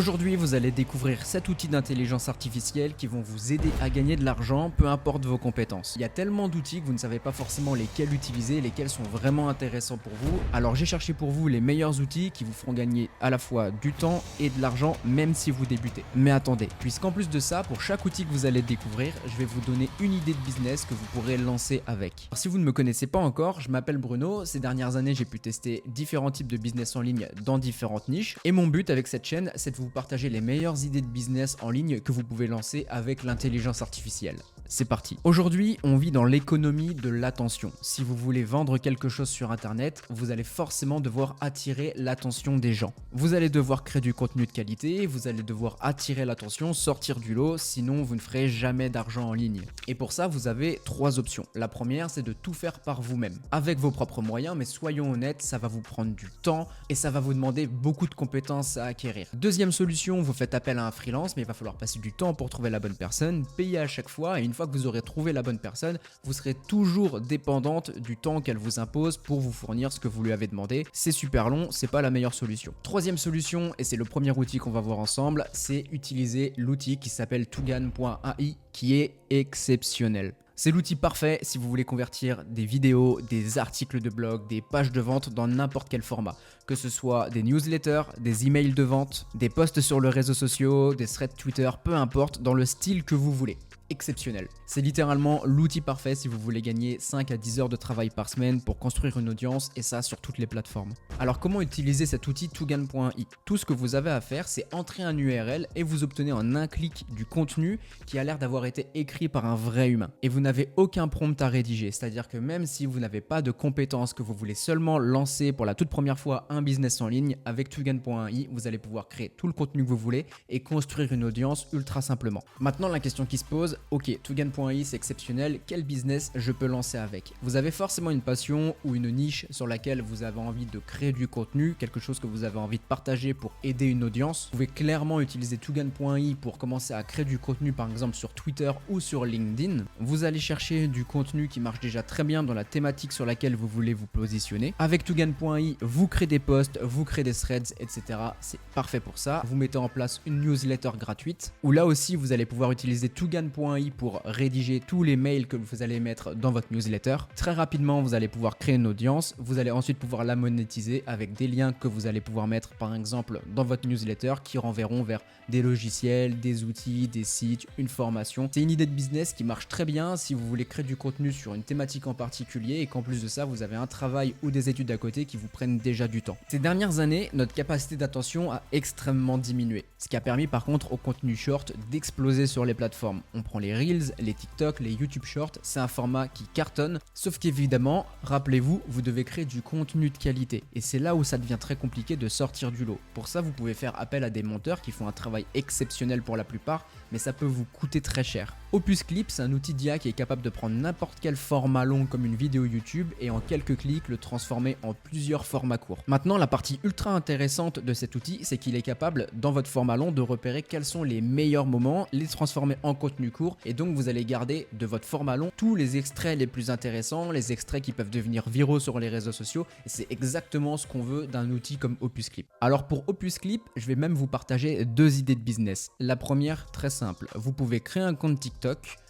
Aujourd'hui, vous allez découvrir 7 outils d'intelligence artificielle qui vont vous aider à gagner de l'argent, peu importe vos compétences. Il y a tellement d'outils que vous ne savez pas forcément lesquels utiliser, lesquels sont vraiment intéressants pour vous. Alors j'ai cherché pour vous les meilleurs outils qui vous feront gagner à la fois du temps et de l'argent, même si vous débutez. Mais attendez, puisqu'en plus de ça, pour chaque outil que vous allez découvrir, je vais vous donner une idée de business que vous pourrez lancer avec. Alors, si vous ne me connaissez pas encore, je m'appelle Bruno. Ces dernières années, j'ai pu tester différents types de business en ligne dans différentes niches. Et mon but avec cette chaîne, c'est de vous partager les meilleures idées de business en ligne que vous pouvez lancer avec l'intelligence artificielle. C'est parti. Aujourd'hui, on vit dans l'économie de l'attention. Si vous voulez vendre quelque chose sur internet, vous allez forcément devoir attirer l'attention des gens. Vous allez devoir créer du contenu de qualité, vous allez devoir attirer l'attention, sortir du lot, sinon vous ne ferez jamais d'argent en ligne. Et pour ça, vous avez 3 options. La première, c'est de tout faire par vous-même, avec vos propres moyens, mais soyons honnêtes, ça va vous prendre du temps et ça va vous demander beaucoup de compétences à acquérir. Deuxième solution, vous faites appel à un freelance, mais il va falloir passer du temps pour trouver la bonne personne, payer à chaque fois, et une fois que vous aurez trouvé la bonne personne, vous serez toujours dépendante du temps qu'elle vous impose pour vous fournir ce que vous lui avez demandé. C'est super long, c'est pas la meilleure solution. Troisième solution, et c'est le premier outil qu'on va voir ensemble, c'est utiliser l'outil qui s'appelle Tugan.ai, qui est exceptionnel. C'est l'outil parfait si vous voulez convertir des vidéos, des articles de blog, des pages de vente dans n'importe quel format. Que ce soit des newsletters, des emails de vente, des posts sur les réseaux sociaux, des threads Twitter, peu importe, dans le style que vous voulez. Exceptionnel. C'est littéralement l'outil parfait si vous voulez gagner 5 à 10 heures de travail par semaine pour construire une audience, et ça sur toutes les plateformes. Alors comment utiliser cet outil Tugan.ai? Tout ce que vous avez à faire, c'est entrer un URL et vous obtenez en un clic du contenu qui a l'air d'avoir été écrit par un vrai humain. Et vous n'avez aucun prompt à rédiger, c'est-à-dire que même si vous n'avez pas de compétences, que vous voulez seulement lancer pour la toute première fois un business en ligne, avec Tugan.ai, vous allez pouvoir créer tout le contenu que vous voulez et construire une audience ultra simplement. Maintenant, la question qui se pose, ok, Tugan.ai c'est exceptionnel, quel business je peux lancer avec? Vous avez forcément une passion ou une niche sur laquelle vous avez envie de créer du contenu, quelque chose que vous avez envie de partager pour aider une audience. Vous pouvez clairement utiliser Tugan.ai pour commencer à créer du contenu, par exemple sur Twitter ou sur LinkedIn. Vous allez chercher du contenu qui marche déjà très bien dans la thématique sur laquelle vous voulez vous positionner. Avec Tugan.ai, vous créez des posts, vous créez des threads, etc. C'est parfait pour ça. Vous mettez en place une newsletter gratuite, où là aussi vous allez pouvoir utiliser Tugan.ai pour rédiger tous les mails que vous allez mettre dans votre newsletter. Très rapidement, vous allez pouvoir créer une audience. Vous allez ensuite pouvoir la monétiser avec des liens que vous allez pouvoir mettre, par exemple, dans votre newsletter qui renverront vers des logiciels, des outils, des sites, une formation. C'est une idée de business qui marche très bien si vous voulez créer du contenu sur une thématique en particulier et qu'en plus de ça, vous avez un travail ou des études à côté qui vous prennent déjà du temps. Ces dernières années, notre capacité d'attention a extrêmement diminué, ce qui a permis par contre au contenu short d'exploser sur les plateformes. On prend les Reels, les TikTok, les YouTube Shorts, c'est un format qui cartonne, sauf qu'évidemment, rappelez-vous, vous devez créer du contenu de qualité et c'est là où ça devient très compliqué de sortir du lot. Pour ça, vous pouvez faire appel à des monteurs qui font un travail exceptionnel pour la plupart, mais ça peut vous coûter très cher. Opus Clip, c'est un outil d'IA qui est capable de prendre n'importe quel format long comme une vidéo YouTube et en quelques clics le transformer en plusieurs formats courts. Maintenant, la partie ultra intéressante de cet outil, c'est qu'il est capable, dans votre format long, de repérer quels sont les meilleurs moments, les transformer en contenu court, et donc vous allez garder de votre format long tous les extraits les plus intéressants, les extraits qui peuvent devenir viraux sur les réseaux sociaux, et c'est exactement ce qu'on veut d'un outil comme Opus Clip. Alors pour Opus Clip, je vais même vous partager 2 idées de business. La première, très simple, vous pouvez créer un compte TikTok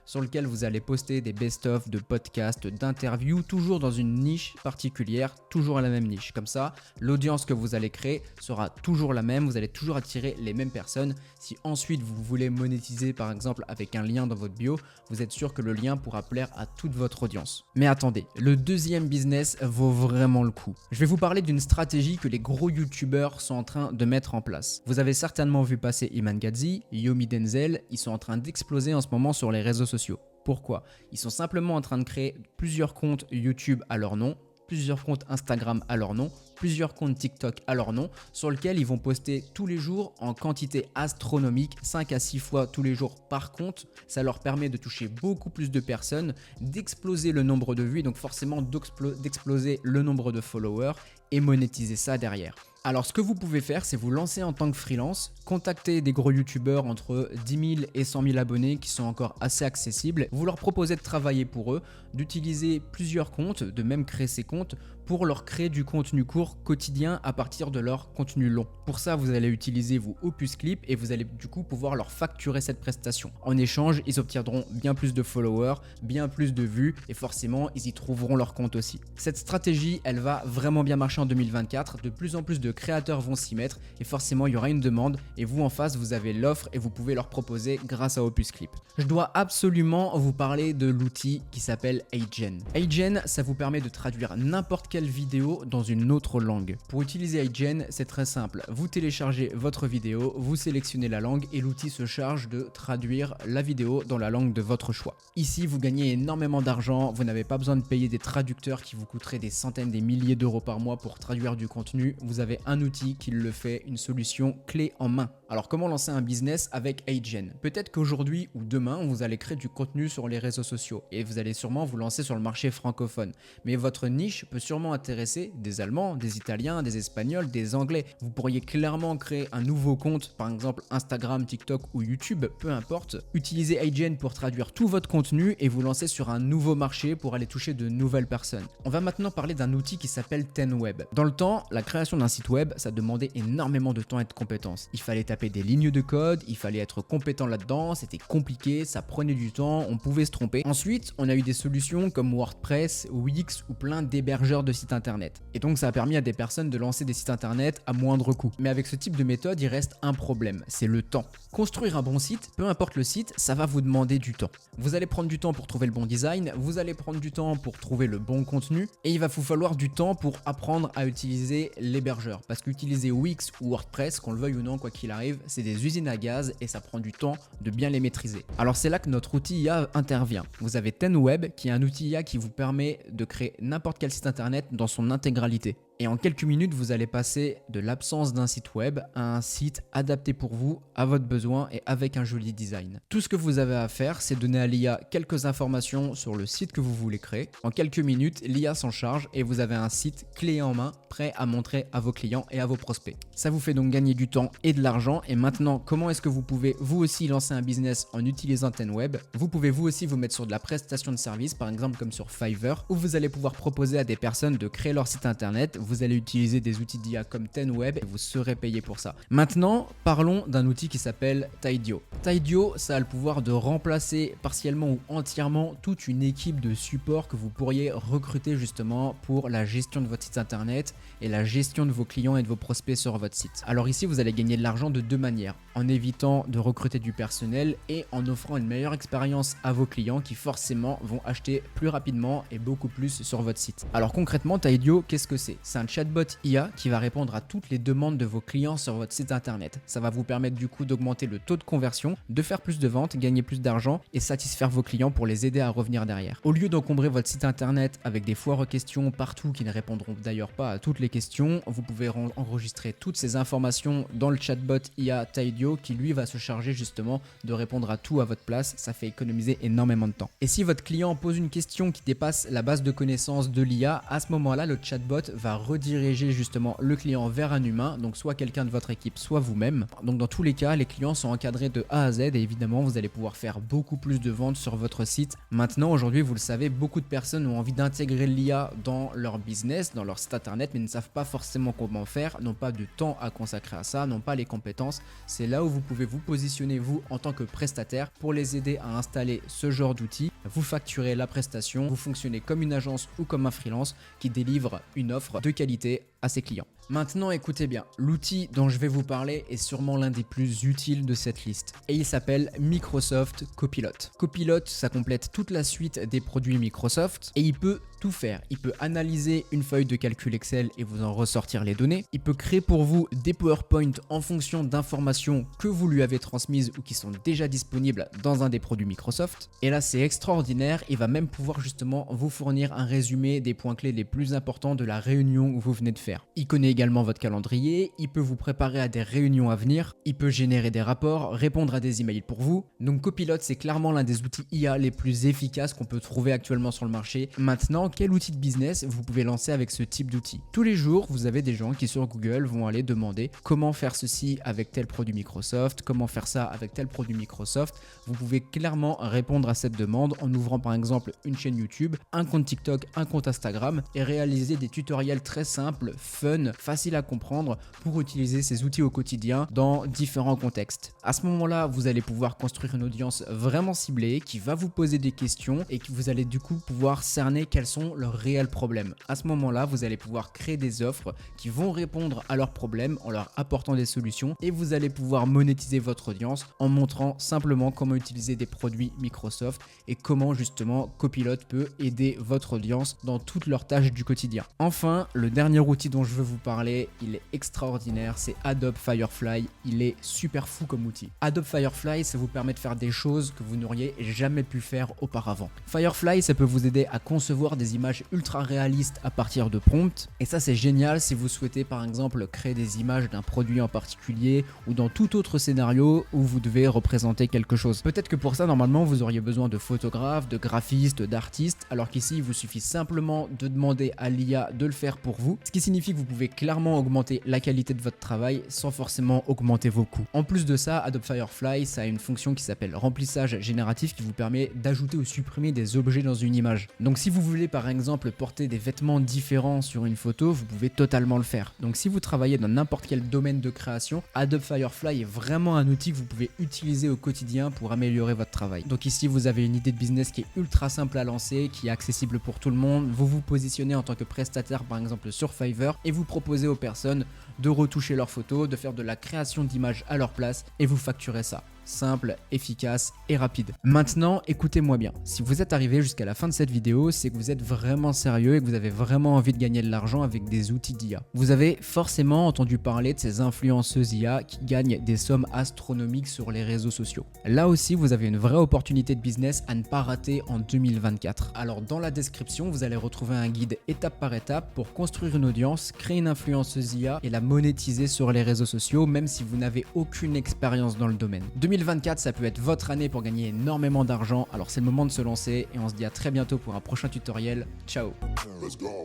sur lequel vous allez poster des best-of de podcasts, d'interviews, toujours dans une niche particulière, toujours à la même niche. Comme ça, l'audience que vous allez créer sera toujours la même, vous allez toujours attirer les mêmes personnes. Si ensuite vous voulez monétiser par exemple avec un lien dans votre bio, vous êtes sûr que le lien pourra plaire à toute votre audience. Mais attendez, le deuxième business vaut vraiment le coup. Je vais vous parler d'une stratégie que les gros youtubeurs sont en train de mettre en place. Vous avez certainement vu passer Iman Gadzhi, Yomi Denzel, ils sont en train d'exploser en ce moment sur les réseaux sociaux. Pourquoi? Ils sont simplement en train de créer plusieurs comptes YouTube à leur nom, plusieurs comptes Instagram à leur nom, plusieurs comptes TikTok à leur nom, sur lesquels ils vont poster tous les jours en quantité astronomique, 5 à 6 fois tous les jours par compte. Ça leur permet de toucher beaucoup plus de personnes, d'exploser le nombre de vues, donc forcément d'exploser le nombre de followers et monétiser ça derrière. Alors ce que vous pouvez faire, c'est vous lancer en tant que freelance, contacter des gros youtubeurs entre 10 000 et 100 000 abonnés qui sont encore assez accessibles, vous leur proposez de travailler pour eux, d'utiliser plusieurs comptes, de même créer ces comptes pour leur créer du contenu court quotidien à partir de leur contenu long. Pour ça, vous allez utiliser vos Opus Clip et vous allez du coup pouvoir leur facturer cette prestation. En échange, ils obtiendront bien plus de followers, bien plus de vues et forcément, ils y trouveront leur compte aussi. Cette stratégie, elle va vraiment bien marcher en 2024. De plus en plus de créateurs vont s'y mettre et forcément, il y aura une demande et vous en face, vous avez l'offre et vous pouvez leur proposer grâce à Opus Clip. Je dois absolument vous parler de l'outil qui s'appelle HeyGen. HeyGen, ça vous permet de traduire n'importe quelle vidéo dans une autre langue. Pour utiliser HeyGen, c'est très simple. Vous téléchargez votre vidéo, vous sélectionnez la langue et l'outil se charge de traduire la vidéo dans la langue de votre choix. Ici, vous gagnez énormément d'argent, vous n'avez pas besoin de payer des traducteurs qui vous coûteraient des centaines, des milliers d'euros par mois pour traduire du contenu. Vous avez un outil qui le fait, une solution clé en main. Alors comment lancer un business avec HeyGen? Peut-être qu'aujourd'hui ou demain, vous allez créer du contenu sur les réseaux sociaux et vous allez sûrement vous lancer sur le marché francophone. Mais votre niche peut sûrement intéresser des Allemands, des Italiens, des Espagnols, des Anglais. Vous pourriez clairement créer un nouveau compte, par exemple Instagram, TikTok ou YouTube, peu importe. Utilisez HeyGen pour traduire tout votre contenu et vous lancer sur un nouveau marché pour aller toucher de nouvelles personnes. On va maintenant parler d'un outil qui s'appelle Tenweb. Dans le temps, la création d'un site web, ça demandait énormément de temps et de compétences. Il fallait taper des lignes de code, il fallait être compétent là-dedans, c'était compliqué, ça prenait du temps, on pouvait se tromper. Ensuite, on a eu des solutions comme WordPress, Wix ou plein d'hébergeurs de sites internet. Et donc ça a permis à des personnes de lancer des sites internet à moindre coût. Mais avec ce type de méthode, il reste un problème, c'est le temps. Construire un bon site, peu importe le site, ça va vous demander du temps. Vous allez prendre du temps pour trouver le bon design, vous allez prendre du temps pour trouver le bon contenu et il va vous falloir du temps pour apprendre à utiliser l'hébergeur. Parce qu'utiliser Wix ou WordPress, qu'on le veuille ou non, quoi qu'il arrive, c'est des usines à gaz et ça prend du temps de bien les maîtriser. Alors c'est là que notre outil IA intervient. Vous avez Tenweb qui est un outil IA qui vous permet de créer n'importe quel site internet dans son intégralité. Et en quelques minutes, vous allez passer de l'absence d'un site web à un site adapté pour vous, à votre besoin et avec un joli design. Tout ce que vous avez à faire, c'est donner à l'IA quelques informations sur le site que vous voulez créer. En quelques minutes, l'IA s'en charge et vous avez un site clé en main, prêt à montrer à vos clients et à vos prospects. Ça vous fait donc gagner du temps et de l'argent. Et maintenant, comment est-ce que vous pouvez vous aussi lancer un business en utilisant Tenweb? Vous pouvez vous aussi vous mettre sur de la prestation de service, par exemple comme sur Fiverr, où vous allez pouvoir proposer à des personnes de créer leur site internet. Vous allez utiliser des outils d'IA comme Tenweb et vous serez payé pour ça. Maintenant, parlons d'un outil qui s'appelle Tidio. Tidio, ça a le pouvoir de remplacer partiellement ou entièrement toute une équipe de support que vous pourriez recruter justement pour la gestion de votre site internet et la gestion de vos clients et de vos prospects sur votre site. Alors ici, vous allez gagner de l'argent de deux manières, en évitant de recruter du personnel et en offrant une meilleure expérience à vos clients qui forcément vont acheter plus rapidement et beaucoup plus sur votre site. Alors concrètement, Tidio, qu'est-ce que c'est? C'est un chatbot IA qui va répondre à toutes les demandes de vos clients sur votre site internet. Ça va vous permettre du coup d'augmenter le taux de conversion, de faire plus de ventes, gagner plus d'argent et satisfaire vos clients pour les aider à revenir derrière. Au lieu d'encombrer votre site internet avec des foires aux questions partout qui ne répondront d'ailleurs pas à toutes les questions, vous pouvez enregistrer toutes ces informations dans le chatbot IA Tidio qui lui va se charger justement de répondre à tout à votre place. Ça fait économiser énormément de temps. Et si votre client pose une question qui dépasse la base de connaissances de l'IA, à ce moment-là, le chatbot va rediriger justement le client vers un humain, donc soit quelqu'un de votre équipe, soit vous-même. Donc dans tous les cas, les clients sont encadrés de A à Z et évidemment, vous allez pouvoir faire beaucoup plus de ventes sur votre site. Maintenant, aujourd'hui, vous le savez, beaucoup de personnes ont envie d'intégrer l'IA dans leur business, dans leur site internet, mais ne savent pas forcément comment faire, n'ont pas de temps à consacrer à ça, n'ont pas les compétences. C'est là où vous pouvez vous positionner, vous, en tant que prestataire, pour les aider à installer ce genre d'outils. Vous facturez la prestation, vous fonctionnez comme une agence ou comme un freelance qui délivre une offre de qualité à ses clients. Maintenant, écoutez bien, l'outil dont je vais vous parler est sûrement l'un des plus utiles de cette liste et il s'appelle Microsoft Copilot. Copilot, ça complète toute la suite des produits Microsoft et il peut tout faire. Il peut analyser une feuille de calcul Excel et vous en ressortir les données. Il peut créer pour vous des PowerPoint en fonction d'informations que vous lui avez transmises ou qui sont déjà disponibles dans un des produits Microsoft. Et là, c'est extraordinaire. Il va même pouvoir justement vous fournir un résumé des points clés les plus importants de la réunion que vous venez de faire. faire. Il connaît également votre calendrier, il peut vous préparer à des réunions à venir, il peut générer des rapports, répondre à des emails pour vous. Donc Copilot, c'est clairement l'un des outils IA les plus efficaces qu'on peut trouver actuellement sur le marché. Maintenant, quel outil de business vous pouvez lancer avec ce type d'outil? Tous les jours, vous avez des gens qui sur Google vont aller demander comment faire ceci avec tel produit Microsoft, comment faire ça avec tel produit Microsoft. Vous pouvez clairement répondre à cette demande en ouvrant par exemple une chaîne YouTube, un compte TikTok, un compte Instagram et réaliser des tutoriels très simples, fun, faciles à comprendre pour utiliser ces outils au quotidien dans différents contextes. À ce moment-là, vous allez pouvoir construire une audience vraiment ciblée qui va vous poser des questions et que vous allez du coup pouvoir cerner quels sont leurs réels problèmes. À ce moment-là, vous allez pouvoir créer des offres qui vont répondre à leurs problèmes en leur apportant des solutions et vous allez pouvoir monétiser votre audience en montrant simplement comment utiliser des produits Microsoft et comment justement Copilot peut aider votre audience dans toutes leurs tâches du quotidien. Enfin, le dernier outil dont je veux vous parler, il est extraordinaire, c'est Adobe Firefly. Il est super fou comme outil. Adobe Firefly, ça vous permet de faire des choses que vous n'auriez jamais pu faire auparavant. Firefly, ça peut vous aider à concevoir des images ultra réalistes à partir de prompts. Et ça, c'est génial si vous souhaitez par exemple créer des images d'un produit en particulier ou dans tout autre scénario où vous devez représenter quelque chose. Peut-être que pour ça, normalement, vous auriez besoin de photographes, de graphistes, d'artistes, alors qu'ici, il vous suffit simplement de demander à l'IA de le faire pour vous, ce qui signifie que vous pouvez clairement augmenter la qualité de votre travail sans forcément augmenter vos coûts. En plus de ça, Adobe Firefly, ça a une fonction qui s'appelle remplissage génératif qui vous permet d'ajouter ou supprimer des objets dans une image. Donc si vous voulez par exemple porter des vêtements différents sur une photo, vous pouvez totalement le faire. Donc si vous travaillez dans n'importe quel domaine de création, Adobe Firefly est vraiment un outil que vous pouvez utiliser au quotidien pour améliorer votre travail. Donc ici vous avez une idée de business qui est ultra simple à lancer, qui est accessible pour tout le monde. Vous vous positionnez en tant que prestataire par exemple sur Fiverr et vous proposez aux personnes de retoucher leurs photos, de faire de la création d'images à leur place et vous facturez ça. Simple, efficace et rapide. Maintenant, écoutez-moi bien. Si vous êtes arrivé jusqu'à la fin de cette vidéo, c'est que vous êtes vraiment sérieux et que vous avez vraiment envie de gagner de l'argent avec des outils d'IA. Vous avez forcément entendu parler de ces influenceuses IA qui gagnent des sommes astronomiques sur les réseaux sociaux. Là aussi, vous avez une vraie opportunité de business à ne pas rater en 2024. Alors dans la description, vous allez retrouver un guide étape par étape pour construire une audience, créer une influenceuse IA et la monétiser sur les réseaux sociaux, même si vous n'avez aucune expérience dans le domaine. 2024, ça peut être votre année pour gagner énormément d'argent, alors c'est le moment de se lancer et on se dit à très bientôt pour un prochain tutoriel. Ciao.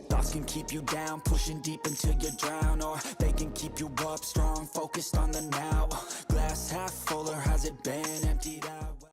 Thoughts can keep you down, pushing deep until you drown, or they can keep you up strong, focused on the now. Glass half full, or has it been emptied out?